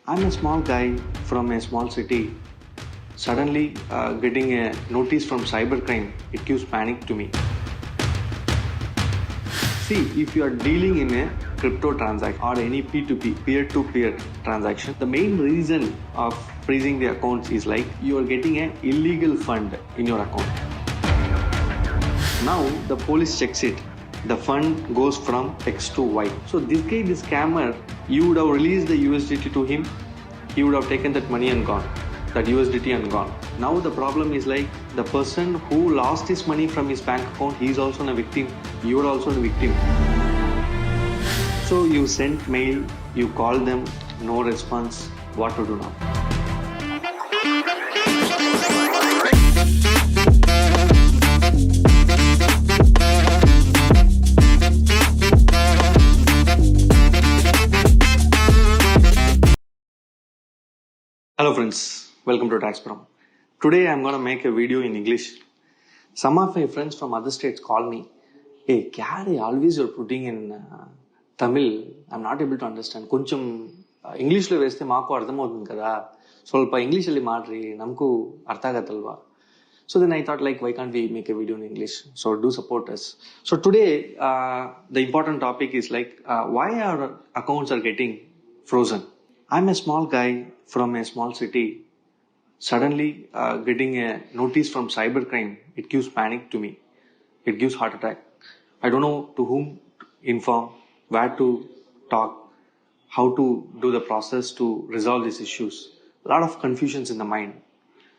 I'm a small guy from a small city. Suddenly getting a notice from Cybercrime, it gives panic to me. See, if you are dealing in a crypto transaction or any P2P, peer-to-peer transaction, the main reason of freezing the accounts is like you are getting an illegal fund in your account. Now the police checks it. The fund goes from X to Y. So this guy, this scammer, you would have released the USDT to him. He would have taken that money and gone, that USDT and gone. Now the problem is like the person who lost his money from his bank account, he is also a victim. You are also a victim. So you sent mail, you call them, no response. What to do now? Hello friends, welcome to Taxpuram. Today I'm going to make a video in English. Some of my friends from other states call me, hey, Kyari, always you're putting in Tamil, I'm not able to understand. Koncham English lo veste maaku ardhamavutund kada. Solpa English alli maadri, namku arthagatalva. So then I thought like, why can't we make a video in English? So do support us. So today, the important topic is like, why our accounts are getting frozen. I'm a small guy from a small city. Suddenly getting a notice from Cybercrime, it gives panic to me. It gives heart attack. I don't know to whom to inform, where to talk, how to do the process to resolve these issues. A lot of confusions in the mind.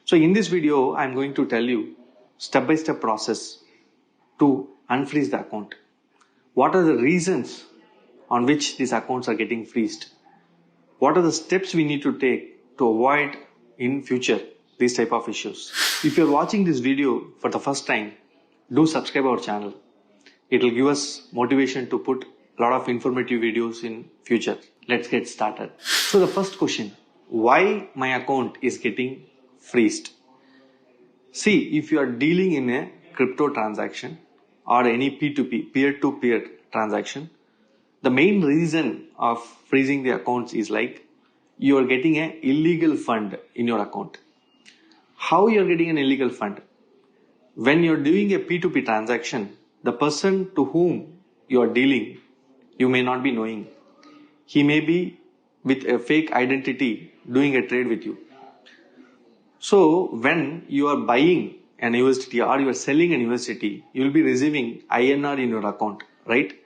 So in this video, I'm going to tell you step-by-step process to unfreeze the account. What are the reasons on which these accounts are getting freezed? What are the steps we need to take to avoid in future these type of issues? If you're watching this video for the first time, do subscribe our channel. It will give us motivation to put a lot of informative videos in future. Let's get started. So the first question, why my account is getting freezed? See, if you are dealing in a crypto transaction or any P2P, peer-to-peer transaction, the main reason of freezing the accounts is like you are getting an illegal fund in your account. How you are getting an illegal fund? When you are doing a P2P transaction, the person to whom you are dealing, you may not be knowing. He may be with a fake identity doing a trade with you. So when you are buying an USDT or you are selling an USDT, you will be receiving INR in your account, right?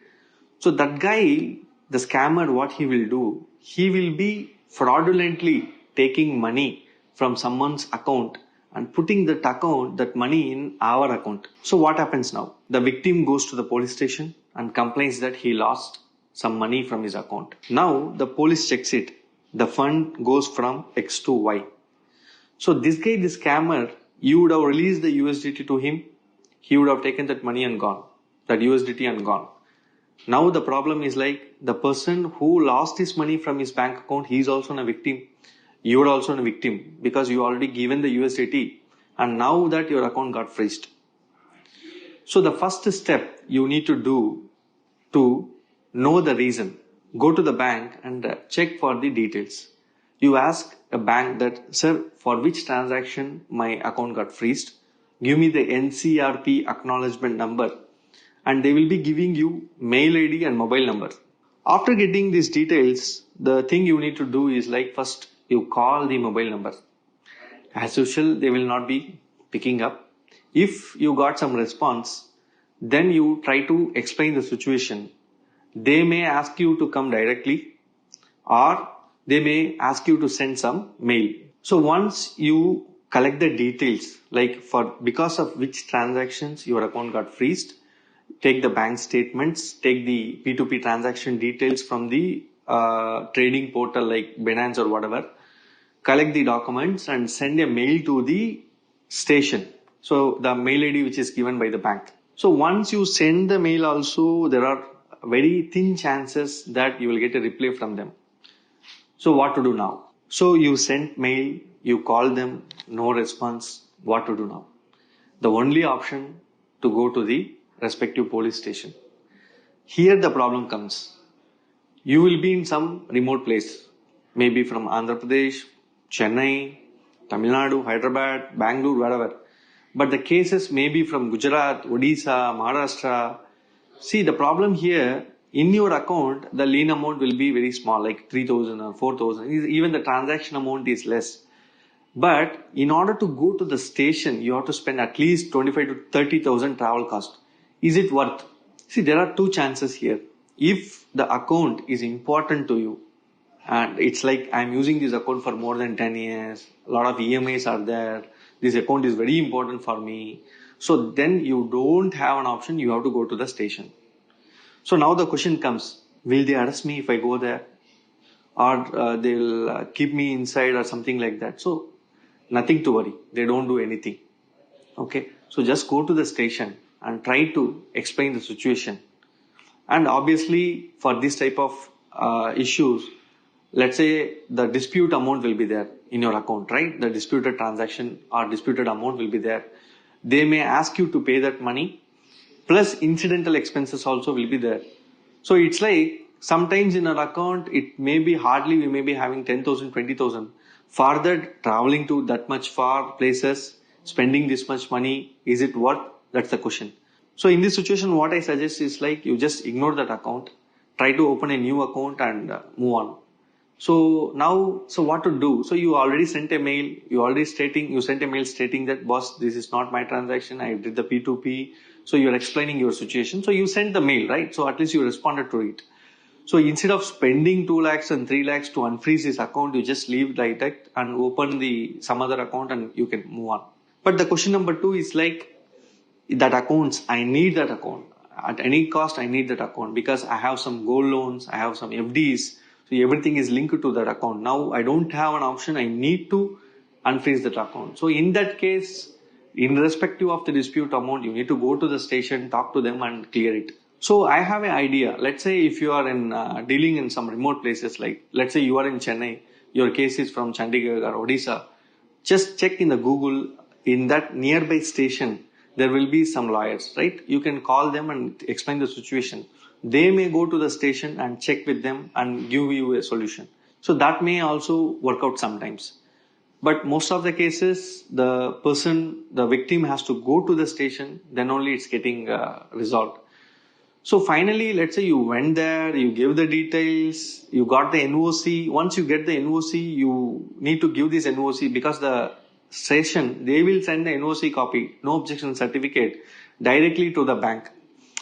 So that guy, the scammer, what he will do, he will be fraudulently taking money from someone's account and putting that money in our account. So what happens now? The victim goes to the police station and complains that he lost some money from his account. Now the police checks it. The fund goes from X to Y. So this guy, this scammer, you would have released the USDT to him. He would have taken that money and gone, that USDT and gone. Now the problem is like the person who lost his money from his bank account, he is also a victim. You are also a victim because you already given the USDT and now that your account got freezed. So the first step you need to do to know the reason, go to the bank and check for the details. You ask a bank that, sir, for which transaction my account got freezed? Give me the NCRP acknowledgement number. And they will be giving you mail ID and mobile number. After getting these details, the thing you need to do is like first you call the mobile number. As usual, they will not be picking up. If you got some response, then you try to explain the situation. They may ask you to come directly or they may ask you to send some mail. So once you collect the details, like because of which transactions your account got freezed, take the bank statements, take the P2P transaction details from the trading portal like Binance or whatever, collect the documents and send a mail to the station. So the mail ID which is given by the bank. So once you send the mail also, there are very thin chances that you will get a reply from them. So what to do now? So you sent mail, you call them, no response. What to do now? The only option to go to the respective police station. Here the problem comes. You will be in some remote place. maybe from Andhra Pradesh, Chennai, Tamil Nadu, Hyderabad, Bangalore, wherever. But the cases may be from Gujarat, Odisha, Maharashtra. See, the problem here, in your account, the lien amount will be very small, like 3,000 or 4,000. Even the transaction amount is less. But in order to go to the station, you have to spend at least 25 to 30,000 travel cost. Is it worth? See, there are two chances here. If the account is important to you, and it's like I'm using this account for more than 10 years, a lot of EMIs are there, this account is very important for me. So then you don't have an option, you have to go to the station. So now the question comes, will they arrest me if I go there? Or they'll keep me inside or something like that. So nothing to worry. They don't do anything. Okay. So just go to the station and try to explain the situation. And obviously for this type of issues, let's say the dispute amount will be there in your account, right? The disputed transaction or disputed amount will be there. They may ask you to pay that money, plus incidental expenses also will be there. So it's like sometimes in our account, it may be hardly we may be having 10,000, 20,000. Further traveling to that much far places, spending this much money, is it worth? That's the question. So in this situation, what I suggest is like you just ignore that account, try to open a new account and move on. So now, so what to do? So you already sent a mail, you sent a mail stating that, boss, this is not my transaction, I did the P2P. So you're explaining your situation. So you sent the mail, right? So at least you responded to it. So instead of spending 2 lakhs and 3 lakhs to unfreeze this account, you just leave like that and open some other account and you can move on. But the question number 2 is like, that accounts, I need that account. At any cost, I need that account because I have some gold loans, I have some FDs. So everything is linked to that account. Now I don't have an option. I need to unfreeze that account. So in that case, irrespective of the dispute amount, you need to go to the station, talk to them and clear it. So I have an idea. Let's say if you are in dealing in some remote places, like let's say you are in Chennai, your case is from Chandigarh or Odisha, just check in the Google, in that nearby station, there will be some lawyers, right? You can call them and explain the situation. They may go to the station and check with them and give you a solution. So that may also work out sometimes. But most of the cases, the victim has to go to the station, then only it's getting resolved. So finally, let's say you went there, you gave the details, you got the NOC. Once you get the NOC, you need to give this NOC because the session, they will send the NOC copy, no objection certificate, directly to the bank.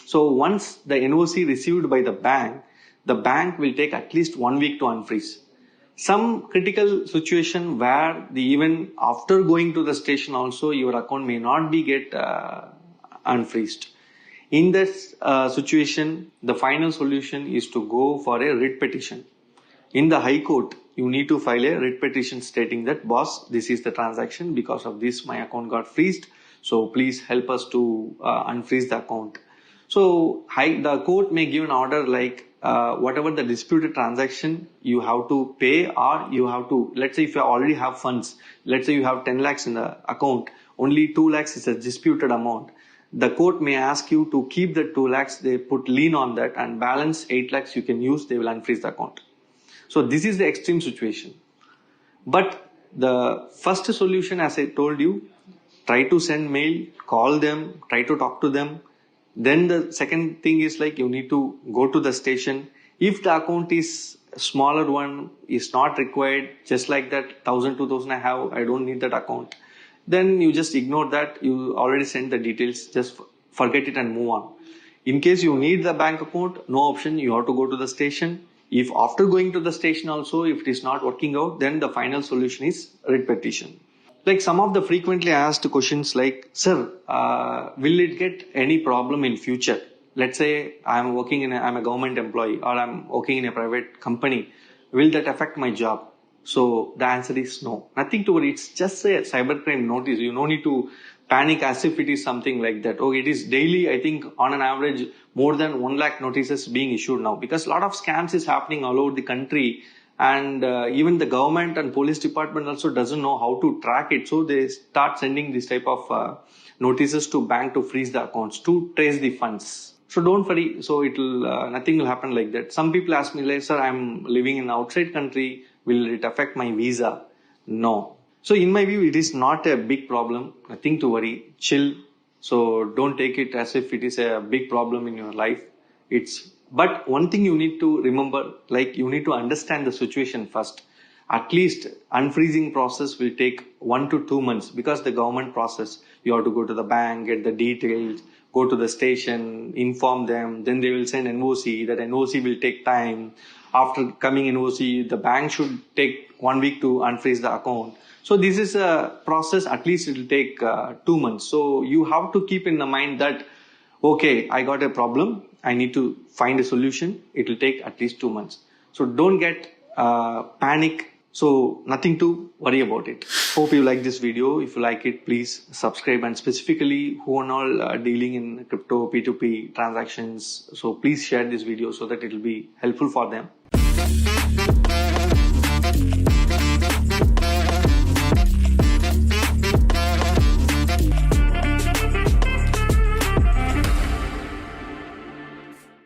So once the NOC received by the bank will take at least 1 week to unfreeze. Some critical situation where even after going to the station also, your account may not be get unfreezed. In this situation, the final solution is to go for a writ petition. In the High Court, you need to file a writ petition stating that, boss, this is the transaction. Because of this, my account got freezed. So please help us to unfreeze the account. So the court may give an order like whatever the disputed transaction you have to pay, or you have to, let's say if you already have funds, let's say you have 10 lakhs in the account, only 2 lakhs is a disputed amount. The court may ask you to keep the 2 lakhs, they put lien on that, and balance 8 lakhs you can use, they will unfreeze the account. So this is the extreme situation. But the first solution, as I told you, try to send mail, call them, try to talk to them. Then the second thing is like you need to go to the station. If the account is smaller one, is not required, just like that 1,000, 2,000 I have, I don't need that account. Then you just ignore that. You already sent the details, just forget it and move on. In case you need the bank account, no option, you have to go to the station. If after going to the station also, if it is not working out, then the final solution is writ petition. Like some of the frequently asked questions like, sir, will it get any problem in future? Let's say I'm a government employee or I'm working in a private company. Will that affect my job? So the answer is no. Nothing to worry. It's just a cybercrime notice. You no need to panic as if it is something like that. Oh, it is daily, I think on an average, more than 1 lakh notices being issued now because a lot of scams is happening all over the country. And even the government and police department also doesn't know how to track it. So they start sending this type of notices to bank to freeze the accounts, to trace the funds. So don't worry. So nothing will happen like that. Some people ask me like, sir, I'm living in outside country. Will it affect my visa? No. So in my view, it is not a big problem. Nothing to worry. Chill. So don't take it as if it is a big problem in your life. But one thing you need to remember, like you need to understand the situation first. At least unfreezing process will take 1 to 2 months because the government process, you have to go to the bank, get the details, go to the station, inform them, then they will send NOC. That NOC will take time. After coming NOC, the bank should take 1 week to unfreeze the account. So this is a process, at least it will take 2 months. So you have to keep in the mind that, okay, I got a problem. I need to find a solution. It will take at least 2 months. So don't get panic. So nothing to worry about it. Hope you like this video. If you like it, please subscribe, and specifically who are all dealing in crypto P2P transactions. So please share this video so that it will be helpful for them.